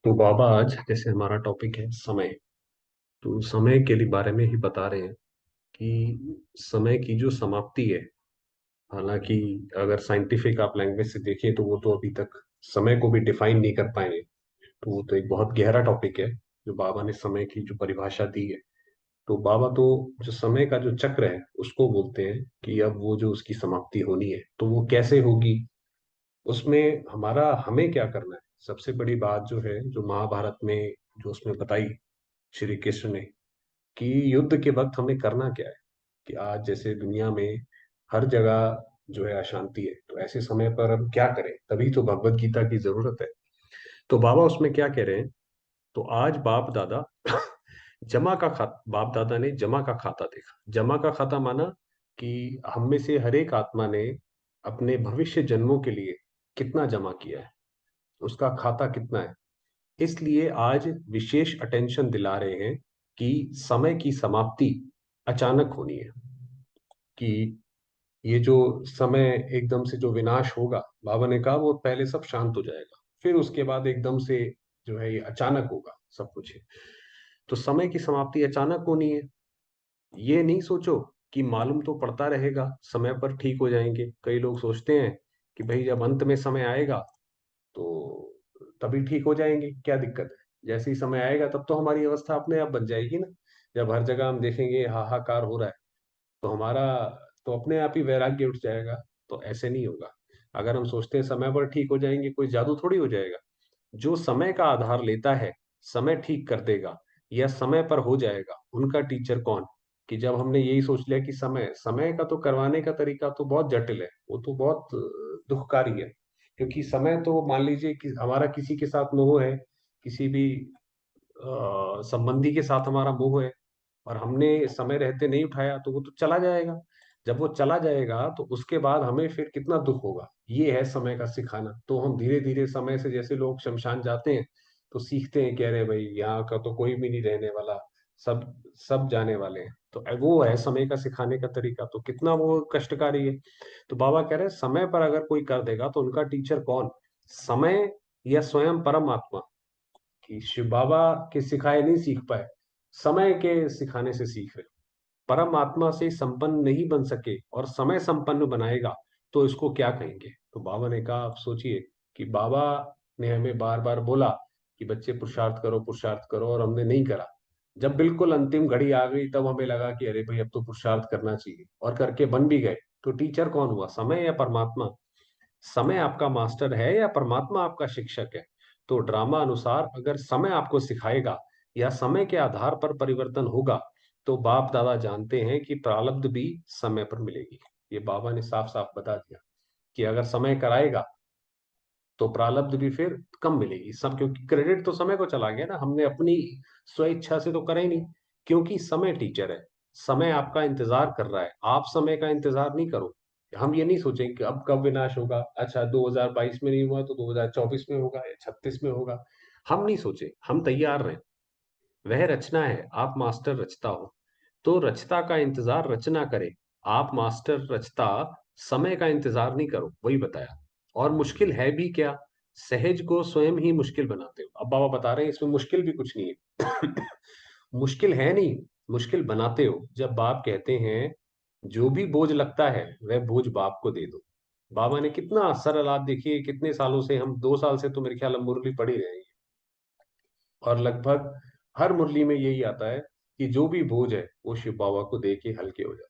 तो बाबा आज जैसे हमारा टॉपिक है समय। तो समय के लिए बारे में ही बता रहे हैं कि समय की जो समाप्ति है। हालांकि अगर साइंटिफिक आप लैंग्वेज से देखें तो वो तो अभी तक समय को भी डिफाइन नहीं कर पाए हैं। तो वो तो एक बहुत गहरा टॉपिक है जो बाबा ने समय की जो परिभाषा दी है। तो बाबा तो जो समय का जो चक्र है उसको बोलते हैं कि अब वो जो उसकी समाप्ति होनी है तो वो कैसे होगी। उसमें हमें क्या करना है। सबसे बड़ी बात जो है जो महाभारत में जो उसमें बताई श्री कृष्ण ने कि युद्ध के वक्त हमें करना क्या है। कि आज जैसे दुनिया में हर जगह जो है अशांति है तो ऐसे समय पर हम क्या करें, तभी तो भगवत गीता की जरूरत है। तो बाबा उसमें क्या कह रहे हैं। तो आज बाप दादा ने जमा का खाता देखा। जमा का खाता माना कि हम में से हर एक आत्मा ने अपने भविष्य जन्मों के लिए कितना जमा किया है, उसका खाता कितना है। इसलिए आज विशेष अटेंशन दिला रहे हैं कि समय की समाप्ति अचानक होनी है। कि ये जो समय एकदम से जो विनाश होगा, बाबा ने कहा वो पहले सब शांत हो जाएगा, फिर उसके बाद एकदम से जो है ये अचानक होगा सब कुछ। तो समय की समाप्ति अचानक होनी है। ये नहीं सोचो कि मालूम तो पड़ता रहेगा समय पर ठीक हो जाएंगे। कई लोग सोचते हैं कि भाई जब अंत में समय आएगा तो तभी ठीक हो जाएंगे, क्या दिक्कत है। जैसे ही समय आएगा तब तो हमारी अवस्था अपने आप बन जाएगी ना। जब हर जगह हम देखेंगे हाहाकार हो रहा है तो हमारा तो अपने आप ही वैराग्य उठ जाएगा। तो ऐसे नहीं होगा। अगर हम सोचते हैं समय पर ठीक हो जाएंगे, कोई जादू थोड़ी हो जाएगा। जो समय का आधार लेता है समय ठीक कर देगा या समय पर हो जाएगा, उनका टीचर कौन। कि जब हमने यही सोच लिया कि समय समय का तो करवाने का तरीका तो बहुत जटिल है, वो तो बहुत दुखकारी है। क्योंकि समय तो मान लीजिए कि हमारा किसी के साथ मोह है, किसी भी संबंधी के साथ हमारा मोह है, और हमने समय रहते नहीं उठाया तो वो तो चला जाएगा। जब वो चला जाएगा तो उसके बाद हमें फिर कितना दुख होगा। ये है समय का सिखाना। तो हम धीरे धीरे समय से, जैसे लोग शमशान जाते हैं तो सीखते हैं, कह रहे भाई यहाँ का तो कोई भी नहीं रहने वाला, सब सब जाने वाले हैं। तो वो है समय का सिखाने का तरीका, तो कितना वो कष्टकारी है। तो बाबा कह रहे हैं समय पर अगर कोई कर देगा तो उनका टीचर कौन। समय या स्वयं परमात्मा। कि शिव बाबा के सिखाए नहीं सीख पाए, समय के सिखाने से सीख रहे। परम आत्मा से संपन्न नहीं बन सके और समय संपन्न बनाएगा तो इसको क्या कहेंगे। तो बाबा ने कहा, आप सोचिए कि बाबा ने हमें बार बार बोला कि बच्चे पुरुषार्थ करो, और हमने नहीं करा। जब बिल्कुल अंतिम घड़ी आ गई तब हमें लगा कि अरे भाई अब तो पुरुषार्थ करना चाहिए, और करके बन भी गए। तो टीचर कौन हुआ, समय या परमात्मा। समय आपका मास्टर है या परमात्मा आपका शिक्षक है। तो ड्रामा अनुसार अगर समय आपको सिखाएगा या समय के आधार पर परिवर्तन होगा तो बाप दादा जानते हैं कि प्रारब्ध भी समय पर मिलेगी। ये बाबा ने साफ साफ बता दिया कि अगर समय कराएगा तो प्रारब्ध भी फिर कम मिलेगी सब, क्योंकि क्रेडिट तो समय को चला गया ना, हमने अपनी स्व इच्छा से तो करा ही नहीं। क्योंकि समय टीचर है। समय आपका इंतजार कर रहा है, आप समय का इंतजार नहीं करो। हम ये नहीं सोचेंगे कि अब कब विनाश होगा, अच्छा 2022 में नहीं हुआ तो 2024 में होगा या 36 में होगा। हम नहीं सोचे, हम तैयार रहे। वह रचना है, आप मास्टर रचता हो। तो रचता का इंतजार रचना करे। आप मास्टर रचता समय का इंतजार नहीं करो, वही बताया। और मुश्किल है भी क्या, सहज को स्वयं ही मुश्किल बनाते हो। अब बाबा बता रहे हैं इसमें मुश्किल भी कुछ नहीं है। मुश्किल है नहीं, मुश्किल बनाते हो। जब बाप कहते हैं जो भी बोझ लगता है वह बोझ बाप को दे दो। बाबा ने कितना सरल, आप देखिए कितने सालों से, हम 2 साल से तो मेरे ख्याल में मुरली पढ़ी रहे हैं, और लगभग हर मुरली में यही आता है कि जो भी बोझ है वो शिव बाबा को दे के हल्के हो जाए।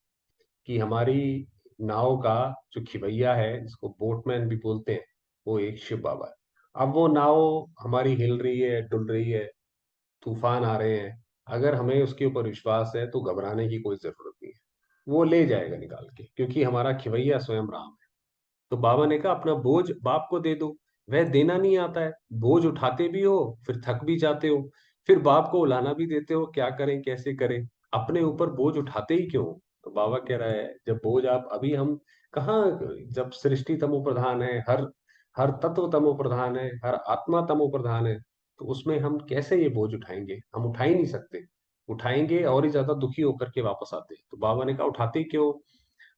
कि हमारी नाव का जो खिवैया है, जिसको बोटमैन भी बोलते हैं, वो एक शिव बाबा है। अब वो नाव हमारी हिल रही है, डुल रही है, तूफान आ रहे हैं, अगर हमें उसके ऊपर विश्वास है तो घबराने की कोई जरूरत नहीं है। वो ले जाएगा निकाल के, क्योंकि हमारा खिवैया स्वयं राम है। तो बाबा ने कहा अपना बोझ बाप को दे दो। वह देना नहीं आता है, बोझ उठाते भी हो फिर थक भी जाते हो, फिर बाप को उलाना भी देते हो, क्या करें कैसे करें। अपने ऊपर बोझ उठाते ही क्यों। तो बाबा कह रहा है जब बोझ आप अभी हम कहाँ, जब सृष्टि तमो प्रधान है, हर हर तत्व तमो प्रधान है, हर आत्मा तमो प्रधान है, तो उसमें हम कैसे ये बोझ उठाएंगे, हम उठा ही नहीं सकते। उठाएंगे और ही ज्यादा दुखी होकर के वापस आते। तो बाबा ने कहा उठाते ही क्यों।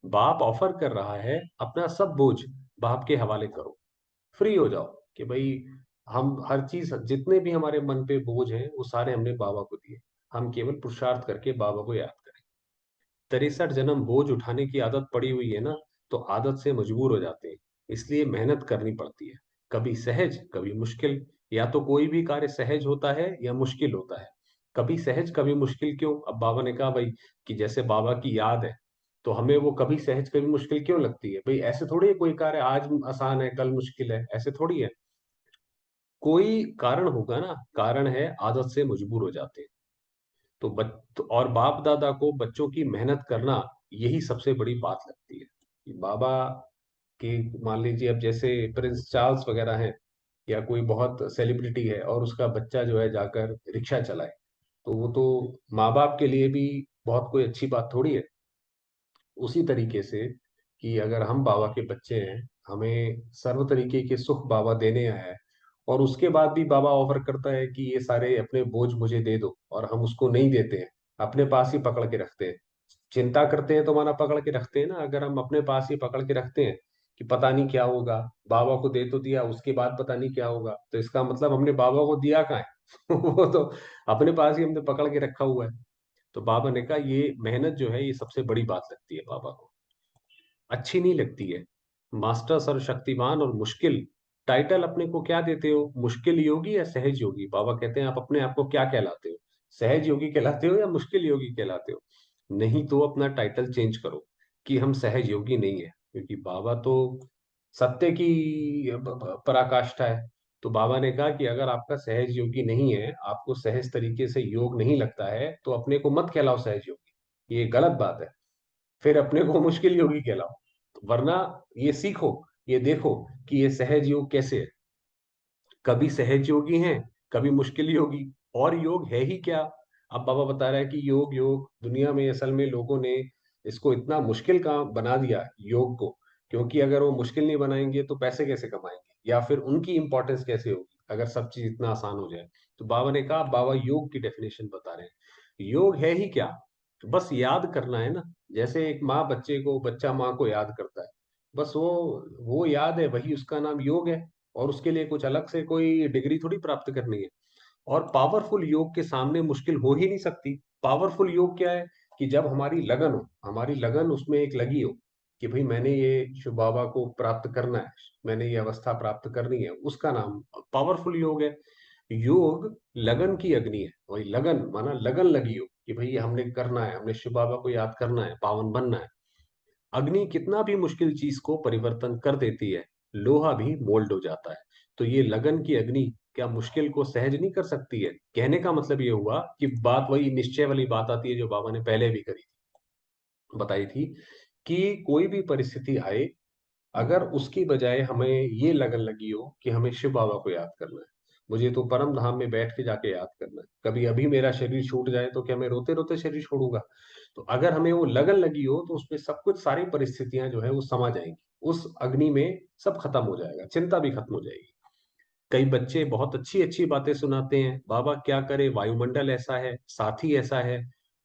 बाप ऑफर कर रहा है अपना सब बोझ बाप के हवाले करो, फ्री हो जाओ। कि भाई हम हर चीज, जितने भी हमारे मन पे बोझ हैं वो सारे हमने बाबा को दिए। हम केवल पुरुषार्थ करके बाबा को याद करें। 63 जन्म बोझ उठाने की आदत पड़ी हुई है ना, तो आदत से मजबूर हो जाते हैं। इसलिए मेहनत करनी पड़ती है, कभी सहज कभी मुश्किल। या तो कोई भी कार्य सहज होता है या मुश्किल होता है। कभी सहज कभी मुश्किल क्यों? अब बाबा ने कहा भाई कि जैसे बाबा की याद है, तो हमें वो कभी सहज कभी मुश्किल क्यों लगती है? भाई ऐसे थोड़ी है कोई कार्य आज आसान है कल मुश्किल है, ऐसे थोड़ी है। कोई कारण होगा ना, कारण है आदत से मजबूर हो जाते हैं। तो और बाप दादा को बच्चों की मेहनत करना, यही सबसे बड़ी बात लगती है कि बाबा की, मान लीजिए अब जैसे प्रिंस चार्ल्स वगैरह हैं, या कोई बहुत सेलिब्रिटी है और उसका बच्चा जो है जाकर रिक्शा चलाए, तो वो तो माँ बाप के लिए भी बहुत कोई अच्छी बात थोड़ी है। उसी तरीके से कि अगर हम बाबा के बच्चे हैं, हमें सर्व तरीके के सुख बाबा देने आया है, और उसके बाद भी बाबा ऑफर करता है कि ये सारे अपने बोझ मुझे दे दो, और हम उसको नहीं देते हैं, अपने पास ही पकड़ के रखते हैं। चिंता करते हैं तो माना पकड़ के रखते हैं ना, अगर हम अपने पास ही पकड़ के रखते हैं कि पता नहीं क्या होगा, बाबा को दे तो दिया उसके बाद पता नहीं क्या होगा, तो इसका मतलब हमने बाबा को दिया कहाँ है? वो तो अपने पास ही हमने पकड़ के रखा हुआ है। तो बाबा ने कहा ये मेहनत जो है ये सबसे बड़ी बात लगती है बाबा को, अच्छी नहीं लगती है। मास्टर सर्वशक्तिमान और मुश्किल, टाइटल अपने को क्या देते हो? मुश्किल योगी या सहज योगी? बाबा कहते हैं आप अपने आप को क्या कहलाते हो? सहज योगी कहलाते हो या मुश्किल योगी कहलाते हो? नहीं तो अपना टाइटल चेंज करो कि हम सहज योगी नहीं है, क्योंकि बाबा तो सत्य की पराकाष्ठा है। तो बाबा ने कहा कि अगर आपका सहज योगी नहीं है, आपको सहज तरीके से योग नहीं लगता है, तो अपने को मत कहलाओ सहज योगी, ये गलत बात है। फिर अपने को मुश्किल योगी कहलाओ। वरना ये सीखो, ये देखो कि ये सहज योग कैसे है। कभी सहज योगी हैं, कभी मुश्किल योगी। और योग है ही क्या? अब बाबा बता रहा है कि योग योग दुनिया में असल में लोगों ने इसको इतना मुश्किल काम बना दिया योग को, क्योंकि अगर वो मुश्किल नहीं बनाएंगे तो पैसे कैसे कमाएंगे, या फिर उनकी इंपॉर्टेंस कैसे होगी अगर सब चीज इतना आसान हो जाए। तो बाबा ने कहा, बाबा योग की डेफिनेशन बता रहे हैं। योग है ही क्या? बस याद करना है ना। जैसे एक माँ बच्चे को, बच्चा माँ को याद करता है, बस वो याद है, वही उसका नाम योग है। और उसके लिए कुछ अलग से कोई डिग्री थोड़ी प्राप्त करनी है। और पावरफुल योग के सामने मुश्किल हो ही नहीं सकती। पावरफुल योग क्या है? कि जब हमारी लगन हो, हमारी लगन उसमें एक लगी हो कि भाई मैंने ये शिव बाबा को प्राप्त करना है, मैंने ये अवस्था प्राप्त करनी है, उसका नाम पावरफुल योग है। योग लगन की अग्नि है, वही लगन माना लगन लगी हो कि भाई ये हमने करना है, हमने शिव बाबा को याद करना है, पावन बनना है। अग्नि कितना भी मुश्किल चीज को परिवर्तन कर देती है, लोहा भी मोल्ड हो जाता है। तो ये लगन की अग्नि क्या मुश्किल को सहज नहीं कर सकती है? कहने का मतलब ये हुआ कि बात वही निश्चय वाली बात आती है जो बाबा ने पहले भी करी बताई थी, कि कोई भी परिस्थिति आए, अगर उसकी बजाय हमें ये लगन लगी हो कि हमें शिव बाबा को याद करना है, मुझे तो परम धाम में बैठ के जाके याद करना है, कभी अभी मेरा शरीर छूट जाए तो क्या मैं रोते रोते शरीर छोड़ूंगा? तो अगर हमें वो लगन लगी हो तो उसमें सब कुछ, सारी परिस्थितियां जो है वो समा जाएंगी, उस अग्नि में सब खत्म हो जाएगा, चिंता भी खत्म हो जाएगी। कई बच्चे बहुत अच्छी अच्छी बातें सुनाते हैं, बाबा क्या करे, वायुमंडल ऐसा है, साथी ऐसा है,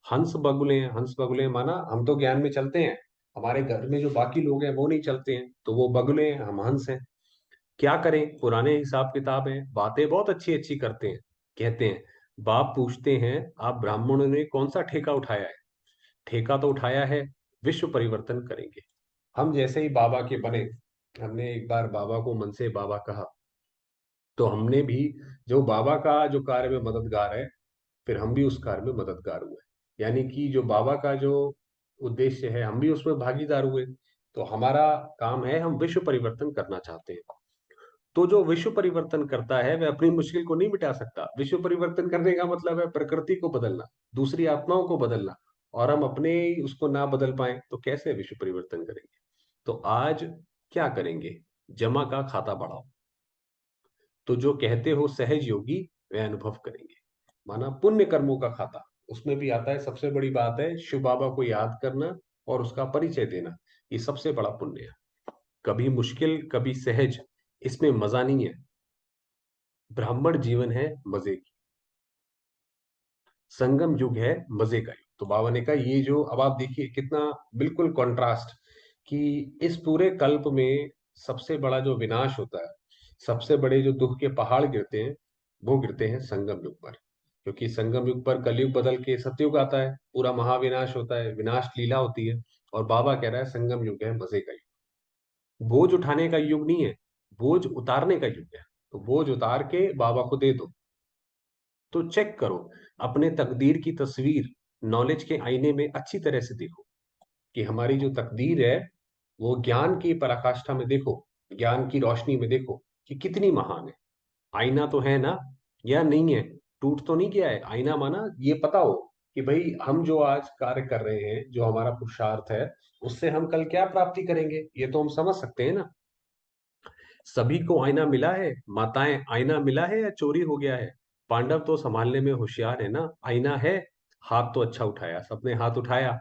हंस बगुले हैं। हंस बगुले माना हम तो ज्ञान में चलते हैं, हमारे घर में जो बाकी लोग हैं वो नहीं चलते हैं, तो वो बगुले हैं, हम हंस हैं। क्या करें, पुराने हिसाब किताब है, बातें बहुत अच्छी अच्छी करते हैं। कहते हैं, बाप पूछते हैं, आप ब्राह्मणों ने कौन सा ठेका उठाया है? ठेका तो उठाया है, विश्व परिवर्तन करेंगे। हम जैसे ही बाबा के बने, हमने एक बार बाबा को मन से बाबा कहा, तो हमने भी जो बाबा का जो कार्य में मददगार है, फिर हम भी उस कार्य में मददगार हुए। यानी कि जो बाबा का जो उद्देश्य है, हम भी उसमें भागीदार हुए। तो हमारा काम है, हम विश्व परिवर्तन करना चाहते हैं। तो जो विश्व परिवर्तन करता है वह अपनी मुश्किल को नहीं मिटा सकता। विश्व परिवर्तन करने का मतलब है प्रकृति को बदलना, दूसरी आत्माओं को बदलना। और हम अपने ही उसको ना बदल पाए तो कैसे विश्व परिवर्तन करेंगे? तो आज क्या करेंगे? जमा का खाता बढ़ाओ। तो जो कहते हो सहज योगी, वह अनुभव करेंगे। माना पुण्य कर्मों का खाता, उसमें भी आता है, सबसे बड़ी बात है शिव बाबा को याद करना और उसका परिचय देना। ये सबसे बड़ा पुण्य है। कभी मुश्किल कभी सहज, इसमें मजा नहीं है। ब्राह्मण जीवन है मजे की, संगम युग है मजे का युग। तो बाबा ने कहा ये जो, अब आप देखिए कितना बिल्कुल कॉन्ट्रास्ट, कि इस पूरे कल्प में सबसे बड़ा जो विनाश होता है, सबसे बड़े जो दुख के पहाड़ गिरते हैं वो गिरते हैं संगम युग पर, क्योंकि संगम युग पर कलयुग बदल के सतयुग आता है, पूरा महाविनाश होता है, विनाश लीला होती है। और बाबा कह रहा है संगम युग है मजे का युग, बोझ उठाने का युग नहीं है, बोझ उतारने का युग है। तो बोझ उतार के बाबा को दे दो। तो चेक करो अपने तकदीर की तस्वीर, नॉलेज के आईने में अच्छी तरह से देखो कि हमारी जो तकदीर है वो ज्ञान की पराकाष्ठा में देखो, ज्ञान की रोशनी में देखो कि कितनी महान है। आईना तो है ना, या नहीं है, टूट तो नहीं गया है आईना, माना ये पता हो कि भाई हम जो आज कार्य कर रहे हैं, जो हमारा पुरुषार्थ है, उससे हम कल क्या प्राप्ति करेंगे, ये तो हम समझ सकते हैं ना। सभी को आईना मिला है, माताएं आईना मिला है या चोरी हो गया है? पांडव तो संभालने में होशियार है ना, आईना है, हाथ तो अच्छा उठाया, सबने हाथ उठाया,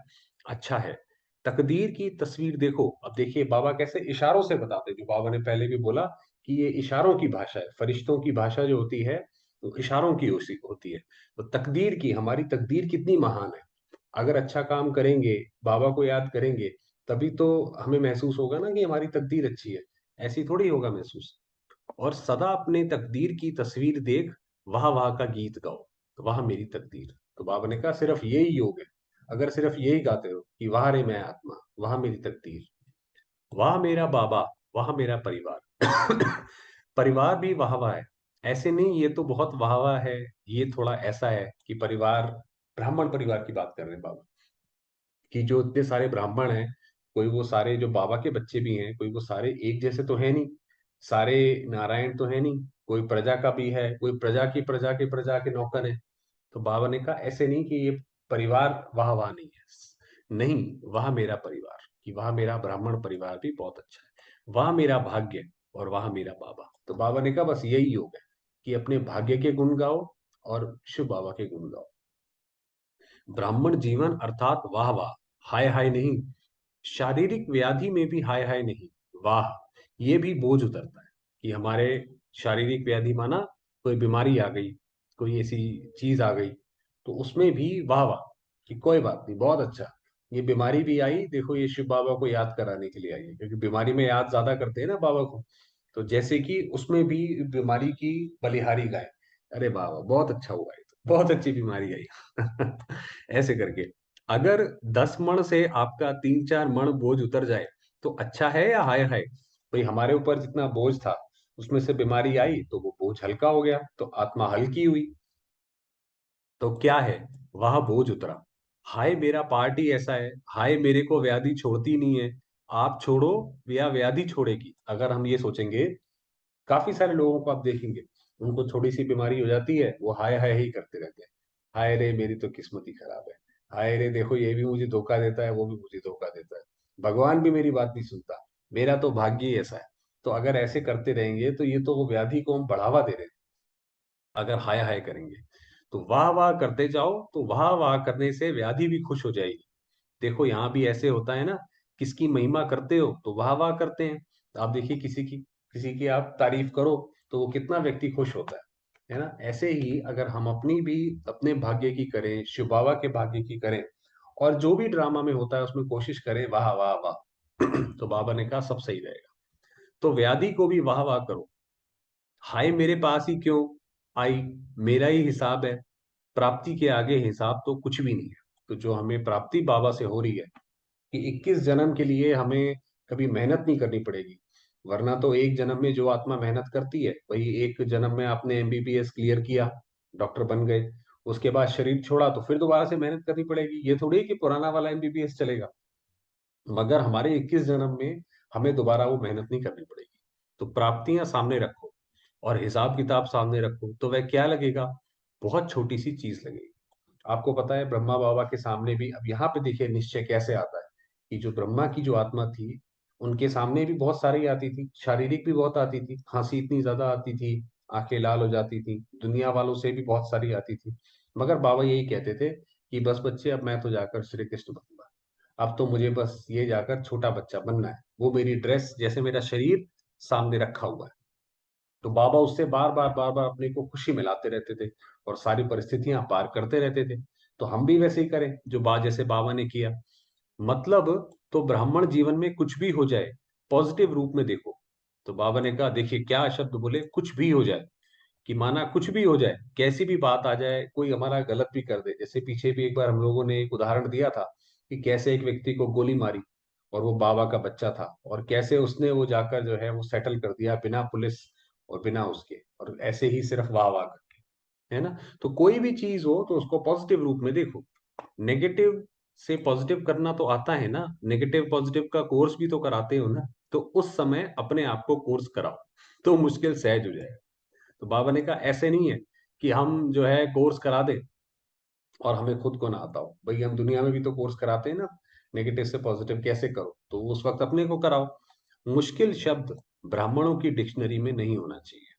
अच्छा है। तकदीर की तस्वीर देखो। अब देखिए बाबा कैसे इशारों से बताते, जो बाबा ने पहले भी बोला कि ये इशारों की भाषा है, फरिश्तों की भाषा जो होती है तो इशारों की होती है। तो तकदीर की, हमारी तकदीर कितनी महान है। अगर अच्छा काम करेंगे, बाबा को याद करेंगे, तभी तो हमें महसूस होगा ना कि हमारी तकदीर अच्छी है, ऐसी थोड़ी होगा महसूस। और सदा अपने तकदीर की तस्वीर देख, वाह वाह का गीत गाओ, तो वाह मेरी तकदीर। तो बाबा ने कहा सिर्फ यही योग है, अगर सिर्फ यही गाते हो कि वाह रे मैं आत्मा, वाह मेरी तकदीर, वाह मेरा बाबा, वाह मेरा परिवार। परिवार भी वाह वाह है, ऐसे नहीं ये तो बहुत वाह वाह है, ये थोड़ा ऐसा है कि परिवार, ब्राह्मण परिवार की बात कर रहे हैं बाबा, कि जो इतने सारे ब्राह्मण हैं, कोई वो सारे जो बाबा के बच्चे भी हैं, कोई वो सारे एक जैसे तो है नहीं, सारे नारायण तो है नहीं, कोई प्रजा का भी है, कोई प्रजा के नौकर है। तो बाबा ने कहा ऐसे नहीं कि ये परिवार वाह वाह नहीं है, नहीं, वाह मेरा परिवार, कि वाह मेरा ब्राह्मण परिवार भी बहुत अच्छा है, वाह मेरा भाग्य, और वाह मेरा बाबा। तो बाबा ने कहा बस यही योग है कि अपने भाग्य के गुण गाओ और शिव बाबा के गुण गाओ। ब्राह्मण जीवन अर्थात वाह वाह, हाय हाय नहीं, शारीरिक व्याधि में भी हाय हाय नहीं, वाह, ये भी बोझ उतरता है कि हमारे शारीरिक व्याधि, माना कोई बीमारी आ गई, कोई ऐसी चीज आ गई, तो उसमें भी वाह वाह कि कोई बात नहीं, बहुत अच्छा, ये बीमारी भी आई, देखो ये शिव बाबा को याद कराने के लिए आई है, क्योंकि बीमारी में याद ज्यादा करते हैं ना बाबा को। तो जैसे कि उसमें भी बीमारी की बलिहारी गाय, अरे बाबा बहुत अच्छा हुआ है, तो बहुत अच्छी बीमारी आई। ऐसे करके अगर 10 मण से आपका 3-4 मण बोझ उतर जाए तो अच्छा है या हाय हाय? भाई हमारे ऊपर जितना बोझ था उसमें से बीमारी आई तो वो बोझ हल्का हो गया, तो आत्मा हल्की हुई। तो क्या है, वह बोझ उतरा। हाय मेरा पार्ट ही ऐसा है, हाय मेरे को व्याधि छोड़ती नहीं है, आप छोड़ो या व्याधि छोड़ेगी, अगर हम ये सोचेंगे। काफी सारे लोगों को आप देखेंगे, उनको थोड़ी सी बीमारी हो जाती है, वो हाय हाय ही करते रहते हैं, हाय रे मेरी तो किस्मत ही खराब है, हाय रे देखो ये भी मुझे धोखा देता है, वो भी मुझे धोखा देता है, भगवान भी मेरी बात नहीं सुनता, मेरा तो भाग्य ही ऐसा है। तो अगर ऐसे करते रहेंगे तो ये तो वो व्याधि को हम बढ़ावा दे रहे हैं, अगर हाय हाय करेंगे। तो वाह वाह करते जाओ, तो वाह वाह करने से व्याधि भी खुश हो जाएगी। देखो यहाँ भी ऐसे होता है ना, किसकी महिमा करते हो तो वाह वाह करते हैं। तो आप देखिए किसी की आप तारीफ करो तो वो कितना व्यक्ति खुश होता है ना। ऐसे ही अगर हम अपनी भी अपने भाग्य की करें, शिव बाबा के भाग्य की करें, और जो भी ड्रामा में होता है उसमें कोशिश करें वाह वाह वाह, तो बाबा ने कहा सब सही रहेगा। तो व्याधि को भी वाह वाह करो, हाय मेरे पास ही क्यों आई, मेरा ही हिसाब है, प्राप्ति के आगे हिसाब तो कुछ भी नहीं है। तो जो हमें प्राप्ति बाबा से हो रही है कि 21 जन्म के लिए हमें कभी मेहनत नहीं करनी पड़ेगी, वरना तो एक जन्म में जो आत्मा मेहनत करती है, वही एक जन्म में आपने एमबीबीएस क्लियर किया, डॉक्टर बन गए, उसके बाद शरीर छोड़ा तो फिर दोबारा से मेहनत करनी पड़ेगी, ये थोड़ी है कि पुराना वाला एमबीबीएस चलेगा। मगर हमारे 21 जन्म में हमें दोबारा वो मेहनत नहीं करनी पड़ेगी। तो प्राप्तियां सामने रखो और हिसाब किताब सामने रखो, तो वह क्या लगेगा, बहुत छोटी सी चीज लगेगी। आपको पता है ब्रह्मा बाबा के सामने भी, अब यहाँ पे देखिए निश्चय कैसे आता है कि जो ब्रह्मा की जो आत्मा थी, उनके सामने भी बहुत सारी आती थी, शारीरिक भी बहुत आती थी, खांसी इतनी ज्यादा आती थी, आंखें लाल हो जाती थी, दुनिया वालों से भी बहुत सारी आती थी। मगर बाबा यही कहते थे कि बस बच्चे अब मैं तो जाकर श्री कृष्ण बनूंगा, अब तो मुझे बस ये जाकर छोटा बच्चा बनना है, वो मेरी ड्रेस जैसे मेरा शरीर सामने रखा हुआ है। तो बाबा उससे बार बार अपने को खुशी मिलाते रहते थे और सारी परिस्थितियां पार करते रहते थे। तो हम भी वैसे ही करें जो जैसे बाबा ने किया। मतलब, तो ब्राह्मण जीवन में कुछ भी हो जाए, पॉजिटिव रूप में देखो, तो बाबा ने कहा देखिए क्या शब्द बोले, कुछ भी हो जाए, कि माना कुछ भी हो जाए, कैसी भी बात आ जाए, कोई हमारा गलत भी कर दे। जैसे पीछे भी एक बार हम लोगों ने एक उदाहरण दिया था कि कैसे एक व्यक्ति को गोली मारी और वो बाबा का बच्चा था, और कैसे उसने वो जाकर जो है वो सेटल कर दिया बिना पुलिस और बिना उसके, और ऐसे ही सिर्फ वाह वाह करके, है ना। तो कोई भी चीज हो तो उसको पॉजिटिव रूप में देखो। नेगेटिव से पॉजिटिव करना तो आता है ना, नेगेटिव पॉजिटिव का कोर्स भी तो कराते हो ना। तो उस समय अपने आप को कोर्स कराओ, तो मुश्किल सहज हो जाएगा। तो बाबा ने कहा ऐसे नहीं है कि हम जो है कोर्स करा दें और हमें खुद को ना आता हो। भाई हम दुनिया में भी तो कोर्स कराते हैं ना, नेगेटिव से पॉजिटिव कैसे करो, तो उस वक्त अपने को कराओ। मुश्किल शब्द ब्राह्मणों की डिक्शनरी में नहीं होना चाहिए।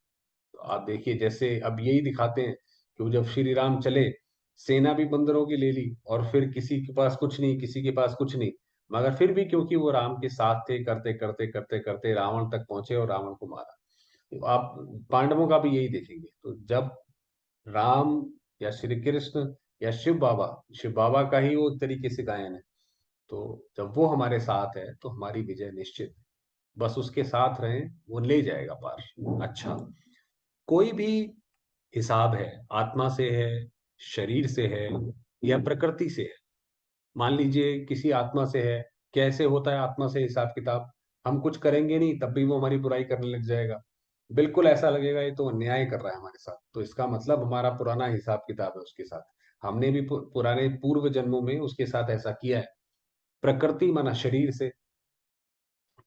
तो आप देखिए जैसे अब यही दिखाते हैं कि वो जब श्री राम चले, सेना भी बंदरों की ले ली, और फिर किसी के पास कुछ नहीं, किसी के पास कुछ नहीं, मगर फिर भी क्योंकि वो राम के साथ थे, करते करते करते करते रावण तक पहुंचे और रावण को मारा। तो आप पांडवों का भी यही देखेंगे। तो जब राम या श्री कृष्ण या शिव बाबा का ही वो तरीके से गायन है, तो जब वो हमारे साथ है तो हमारी विजय निश्चित है। बस उसके साथ रहें, वो ले जाएगा पार। अच्छा, कोई भी हिसाब है, आत्मा से है, शरीर से है, या प्रकृति से है। मान लीजिए किसी आत्मा से है, कैसे होता है आत्मा से हिसाब किताब? हम कुछ करेंगे नहीं तब भी वो हमारी बुराई करने लग जाएगा। बिल्कुल ऐसा लगेगा ये तो अन्याय कर रहा है हमारे साथ, तो इसका मतलब हमारा पुराना हिसाब किताब है उसके साथ। हमने भी पुराने पूर्व जन्मों में उसके साथ ऐसा किया है। प्रकृति माना शरीर से,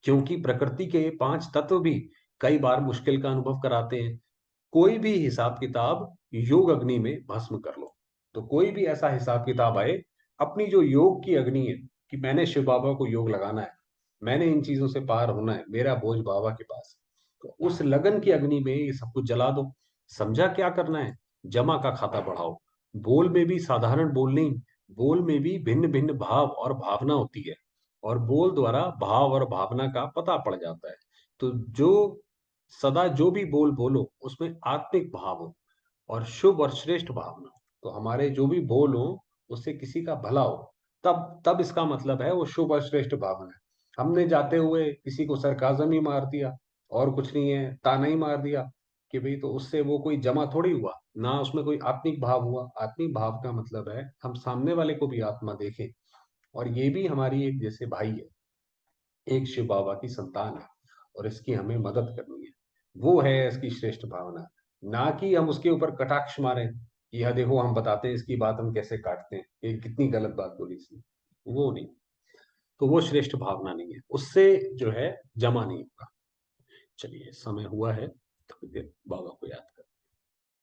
क्योंकि प्रकृति के 5 तत्व भी कई बार मुश्किल का अनुभव कराते हैं। कोई भी हिसाब किताब योग अग्नि में भस्म कर लो। तो कोई भी ऐसा हिसाब किताब आए, अपनी जो योग की अग्नि है, कि मैंने शिव बाबा को योग लगाना है, मैंने इन चीजों से पार होना है, मेरा बोझ बाबा के पास है। तो उस लगन की अग्नि में ये सब कुछ जला दो। समझा क्या करना है? जमा का खाता बढ़ाओ। बोल में भी साधारण बोल नहीं, बोल में भी भिन्न भिन्न भाव और भावना होती है, और बोल द्वारा भाव और भावना का पता पड़ जाता है। तो जो सदा जो भी बोल बोलो उसमें आत्मिक भाव हो और शुभ और श्रेष्ठ भावना हो। तो हमारे जो भी बोल हो उससे किसी का भला हो, तब तब इसका मतलब है वो शुभ और श्रेष्ठ भावना है। हमने जाते हुए किसी को सरकाजम ही मार दिया, और कुछ नहीं है, ताना ही मार दिया, कि भाई तो उससे वो कोई जमा थोड़ी हुआ ना, उसमें कोई आत्मिक भाव हुआ। आत्मिक भाव का मतलब है हम सामने वाले को भी आत्मा देखें, और ये भी हमारी एक जैसे भाई है, एक शिव बाबा की संतान है, और इसकी हमें मदद करनी है। वो है इसकी श्रेष्ठ भावना। ना कि हम उसके ऊपर कटाक्ष मारें कि यह देखो हम बताते हैं इसकी बात हम कैसे काटते हैं, ये कितनी गलत बात बोली इसने, वो नहीं। तो वो श्रेष्ठ भावना नहीं है, उससे जो है जमा नहीं होगा। चलिए समय हुआ है, थोड़ी देर बाबा को याद कर।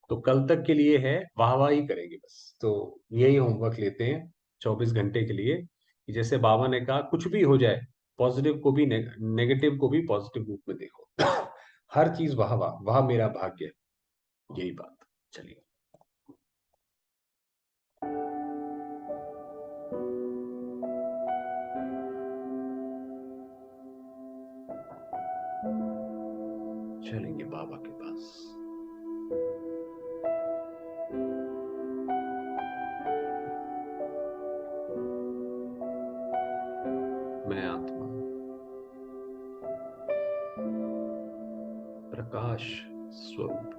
तो कल तक के लिए है वाहवाही करेंगे बस। तो यही होमवर्क लेते हैं 24 घंटे के लिए, कि जैसे बाबा ने कहा कुछ भी हो जाए, पॉजिटिव को भी नेगेटिव को भी पॉजिटिव रूप में देखो। हर चीज वाह वाह वाह मेरा भाग्य है, यही बात। चलिए। चलेंगे बाबा के पास। मैं आत्मा, प्रकाश स्वरूप,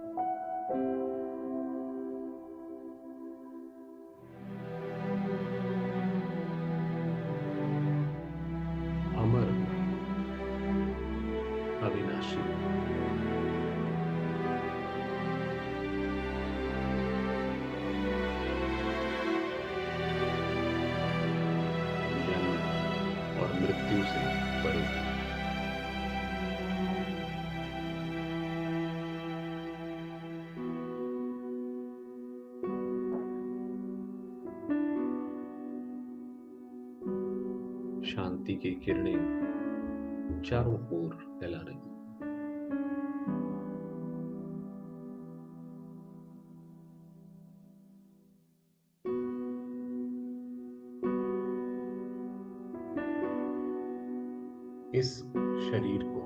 अमर, अविनाशी, जन्म और मृत्यु से परे। शांति की किरणें चारों ओर फैला रही। इस शरीर को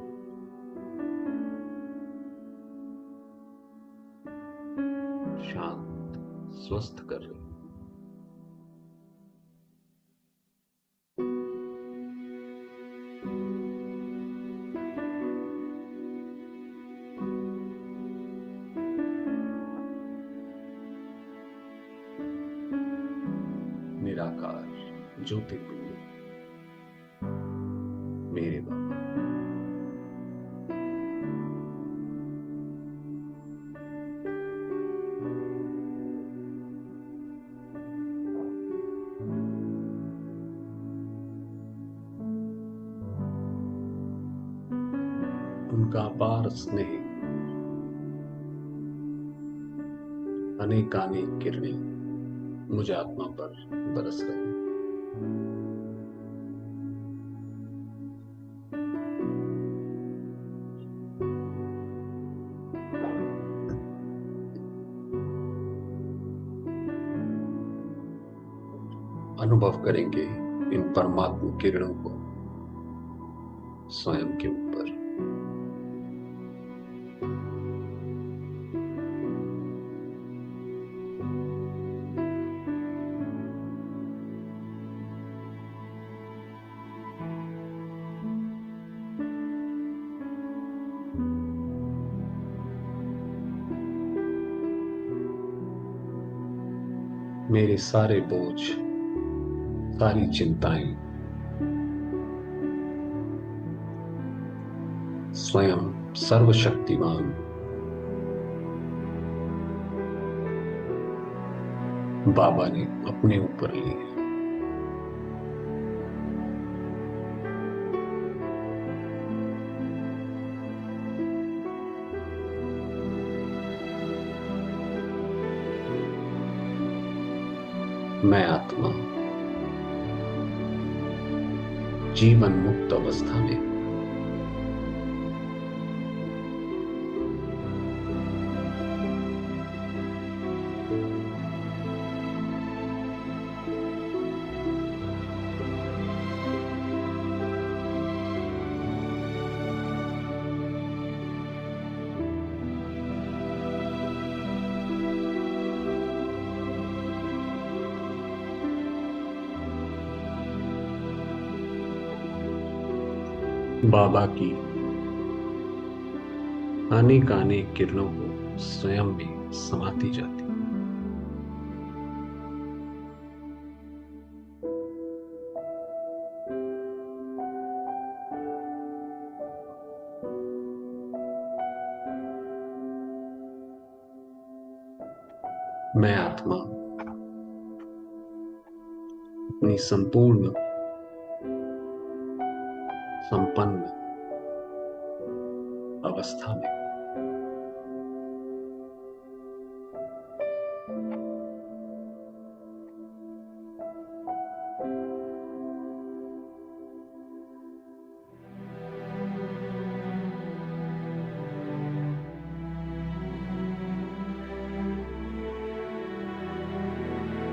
शांत, स्वस्थ कर रही। निराकार ज्योतिर्बिंदु मेरे बाबा। उनका अपार स्नेह अनेकानेक किरणें मुझ आत्मा पर बरस रही। अनुभव करेंगे इन परमात्मा किरणों को स्वयं के ऊपर। मेरे सारे बोझ, सारी चिंताएं स्वयं सर्वशक्तिमान बाबा ने अपने ऊपर ली है। मैं आत्मा जीवन मुक्त अवस्था में बाबा की अनेक अनेक किरणों को स्वयं में समाती जाती। मैं आत्मा अपनी संपूर्ण संपन्न अवस्था में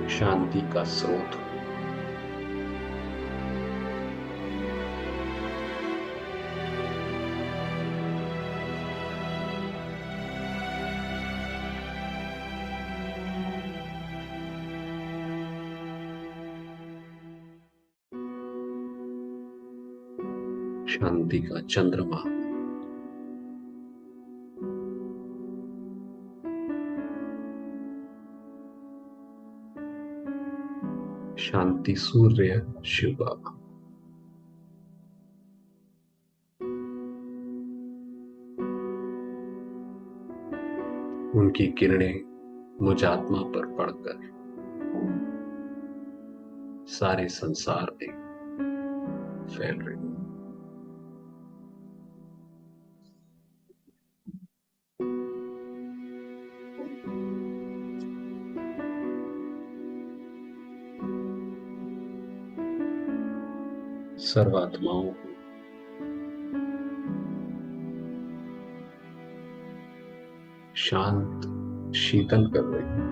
शांति का स्रोत हूं। शांति का चंद्रमा, शांति सूर्य शिव बाबा। उनकी किरणें मुझ आत्मा पर पड़कर सारे संसार में फैल रही। सर्वात्माओं को शांत शीतल कर रही।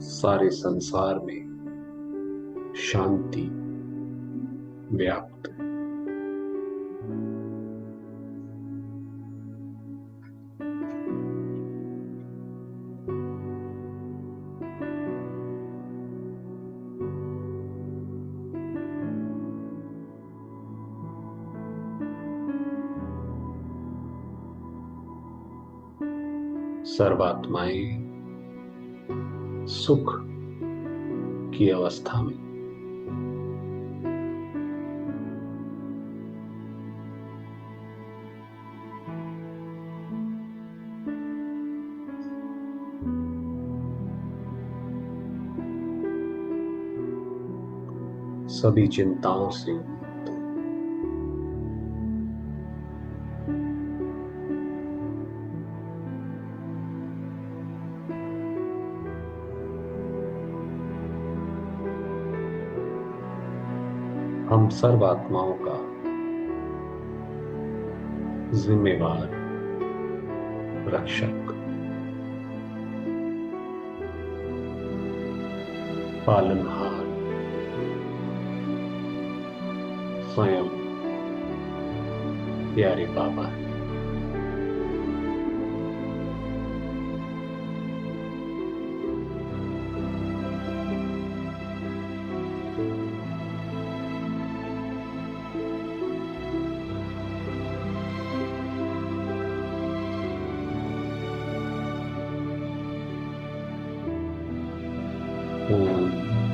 सारे संसार में शांति व्याप्त। सर्वात्माएं सुख की अवस्था में, सभी चिंताओं से मुक्त। हम सर्वात्माओं का जिम्मेवार रक्षक, पालनहार स्वयं प्यारे बाबा है। ओम